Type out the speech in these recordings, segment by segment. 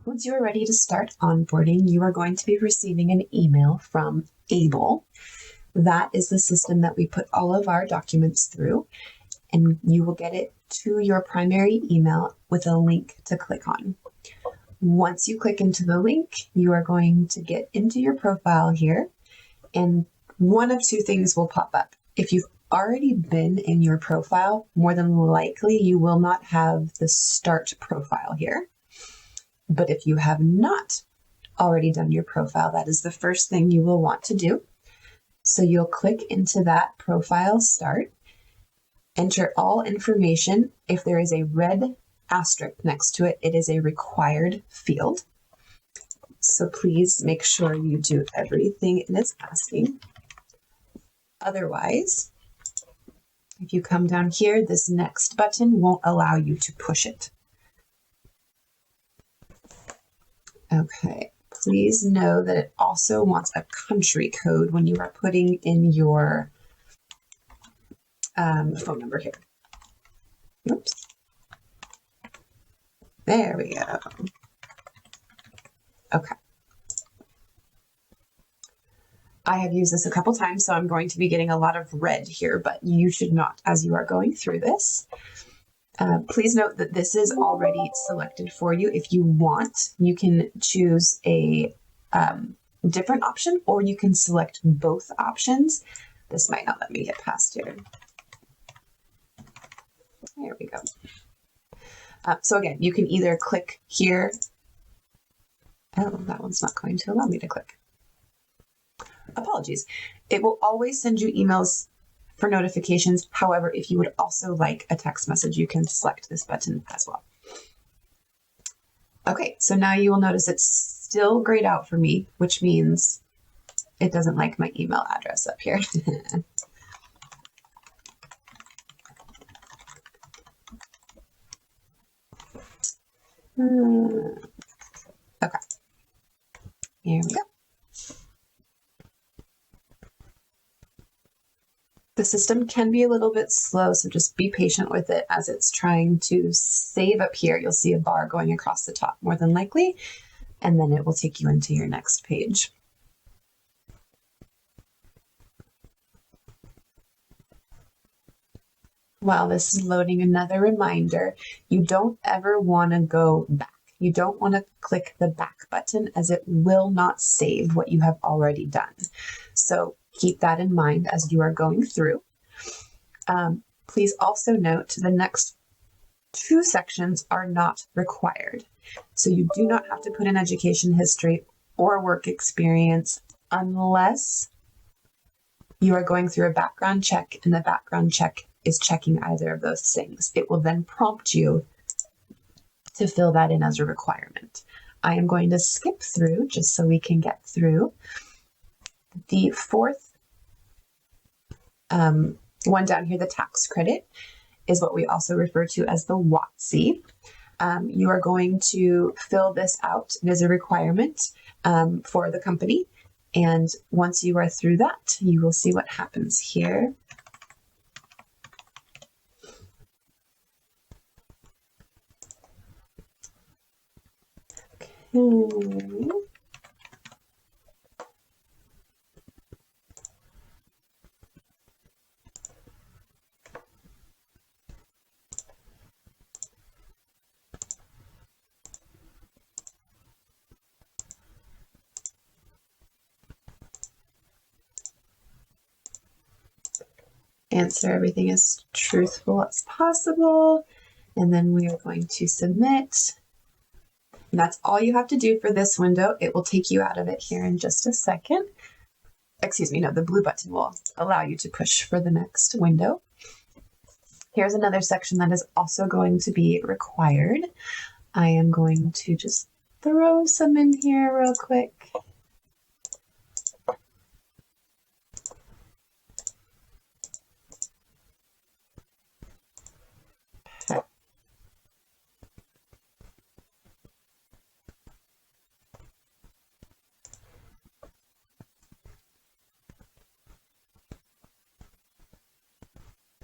Once you are ready to start onboarding, you are going to be receiving an email from Able. That is the system that we put all of our documents through, and you will get it to your primary email with a link to click on. Once you click into the link, you are going to get into your profile here, and one of two things will pop up. If you've already been in your profile, more than likely you will not have the start profile here. But if you have not already done your profile, that is the first thing you will want to do. So you'll click into that profile start, enter all information. If there is a red asterisk next to it, it is a required field. So please make sure you do everything it is asking. Otherwise, if you come down here, this next button won't allow you to push it. Okay, please know that it also wants a country code when you are putting in your phone number here. Oops. There we go. Okay. I have used this a couple times, so I'm going to be getting a lot of red here, but you should not as you are going through this. Please note that this is already selected for you. If you want, you can choose a different option, or you can select both options. This might not let me get past here. There we go. So again, you can either click here. Oh, that one's not going to allow me to click. Apologies. It will always send you emails for notifications. However, if you would also like a text message, you can select this button as well. Okay, so now you will notice it's still grayed out for me, which means it doesn't like my email address up here. Okay, here we go. The system can be a little bit slow, so just be patient with it as it's trying to save up here. You'll see a bar going across the top more than likely, and then it will take you into your next page. While this is loading, another reminder, you don't ever want to go back. You don't want to click the back button as it will not save what you have already done. So keep that in mind as you are going through. Please also note the next two sections are not required. So you do not have to put in education history or work experience unless you are going through a background check and the background check is checking either of those things. It will then prompt you to fill that in as a requirement. I am going to skip through just so we can get through. The fourth one down here, the tax credit, is what we also refer to as the WOTC. You are going to fill this out. It is a requirement for the company. And once you are through that, you will see what happens here. Okay. Answer everything as truthful as possible, and then we are going to submit. And that's all you have to do for this window. It will take you out of it here in just a second. Excuse me, no, the blue button will allow you to push for the next window. Here's another section that is also going to be required. I am going to just throw some in here real quick.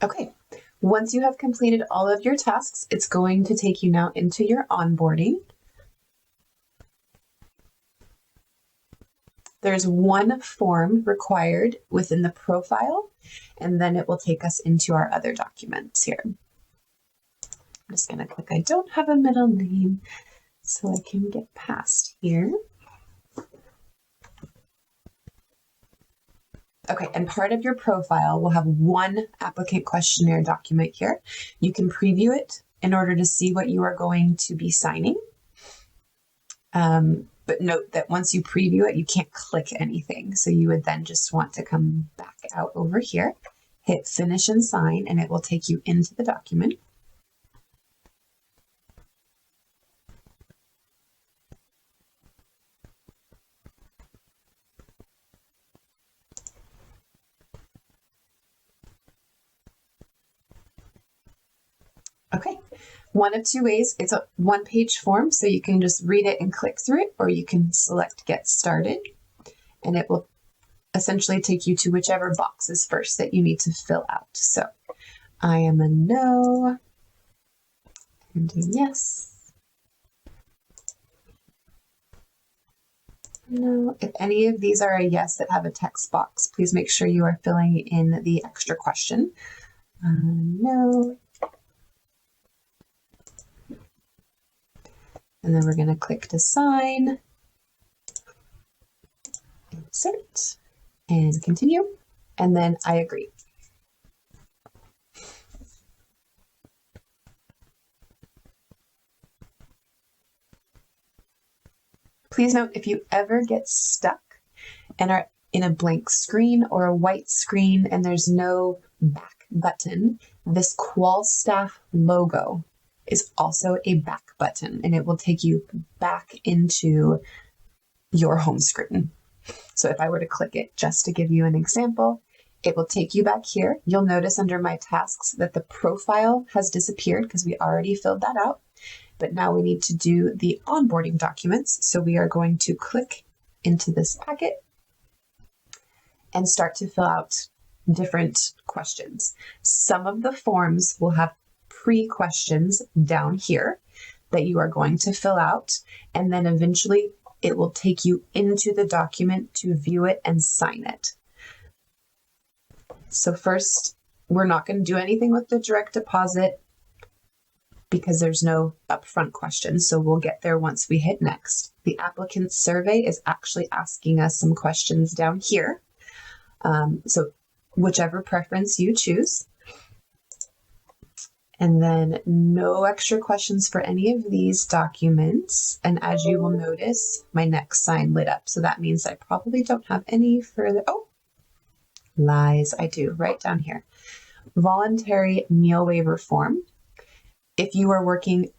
Okay, once you have completed all of your tasks, it's going to take you now into your onboarding. There's one form required within the profile, and then it will take us into our other documents here. I'm just going to click I don't have a middle name so I can get past here. Okay, and part of your profile will have one applicant questionnaire document here. You can preview it in order to see what you are going to be signing. But note that once you preview it, you can't click anything. So you would then just want to come back out over here, hit finish and sign, and it will take you into the document. Okay, one of two ways. It's a one-page form, so you can just read it and click through it, or you can select Get Started, and it will essentially take you to whichever box is first that you need to fill out. So I am a no and a yes. No. If any of these are a yes that have a text box, please make sure you are filling in the extra question. No. And then we're going to click to sign, insert, and continue, and then I agree. Please note, if you ever get stuck and are in a blank screen or a white screen and there's no back button, this Qual Staff logo is also a back button, and it will take you back into your home screen. So if I were to click it just to give you an example, it will take you back here. You'll notice under my tasks that the profile has disappeared because we already filled that out. But now we need to do the onboarding documents. So we are going to click into this packet and start to fill out different questions. Some of the forms will have pre-questions down here that you are going to fill out, and then eventually it will take you into the document to view it and sign it. So first, we're not going to do anything with the direct deposit because there's no upfront questions, so we'll get there once we hit next. The applicant survey is actually asking us some questions down here. So whichever preference you choose. And then no extra questions for any of these documents. And as you will notice, my next sign lit up. So that means I probably don't have any further. Oh, lies, I do, right down here. Voluntary meal waiver form. If you are working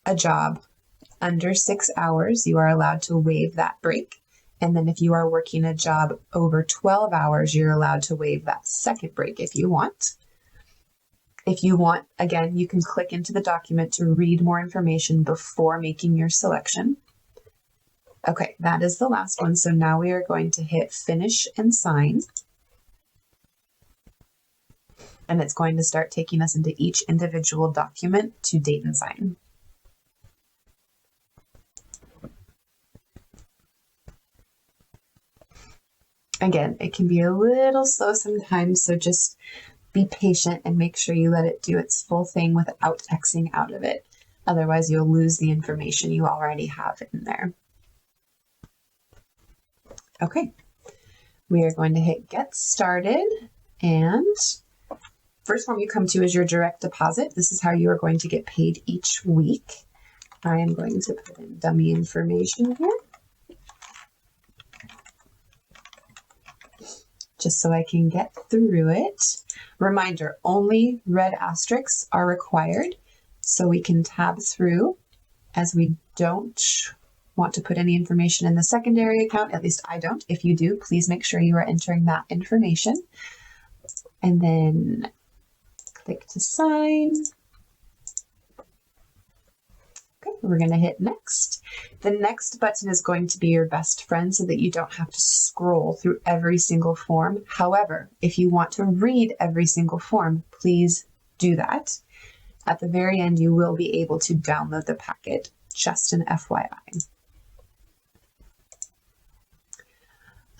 a job under 6 hours, you are allowed to waive that break. And then if you are working a job over 12 hours, you're allowed to waive that second break if you want. If you want, again, you can click into the document to read more information before making your selection. Okay, that is the last one. So now we are going to hit finish and sign. And it's going to start taking us into each individual document to date and sign. Again, it can be a little slow sometimes, so just be patient and make sure you let it do its full thing without Xing out of it. Otherwise, you'll lose the information you already have in there. Okay, we are going to hit Get Started, and first form you come to is your direct deposit. This is how you are going to get paid each week. I am going to put in dummy information here, just so I can get through it. Reminder, only red asterisks are required, so we can tab through as we don't want to put any information in the secondary account. At least I don't. If you do, please make sure you are entering that information. And then click to sign. Okay, we're going to hit next. The next button is going to be your best friend so that you don't have to scroll through every single form. However, if you want to read every single form, please do that. At the very end, you will be able to download the packet, just an FYI.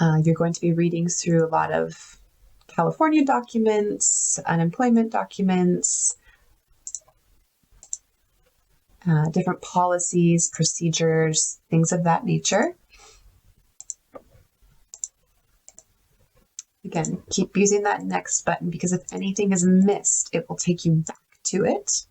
You're going to be reading through a lot of California documents, unemployment documents, different policies, procedures, things of that nature. Again, keep using that next button because if anything is missed, it will take you back to it.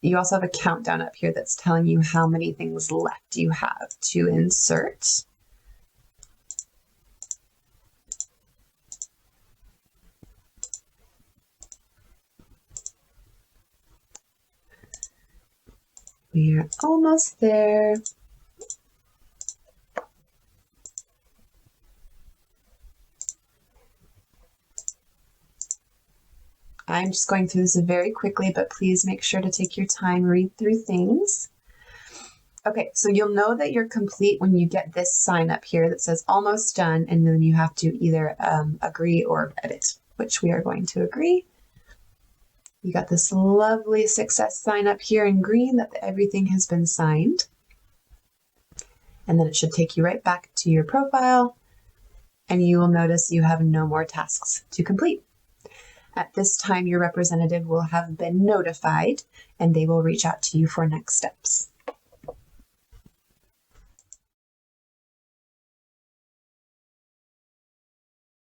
You also have a countdown up here that's telling you how many things left you have to insert. We are almost there. I'm just going through this very quickly, but please make sure to take your time, read through things. Okay, so you'll know that you're complete when you get this sign up here that says almost done, and then you have to either agree or edit, which we are going to agree. You got this lovely success sign up here in green that everything has been signed. And then it should take you right back to your profile, and you will notice you have no more tasks to complete. At this time, your representative will have been notified, and they will reach out to you for next steps.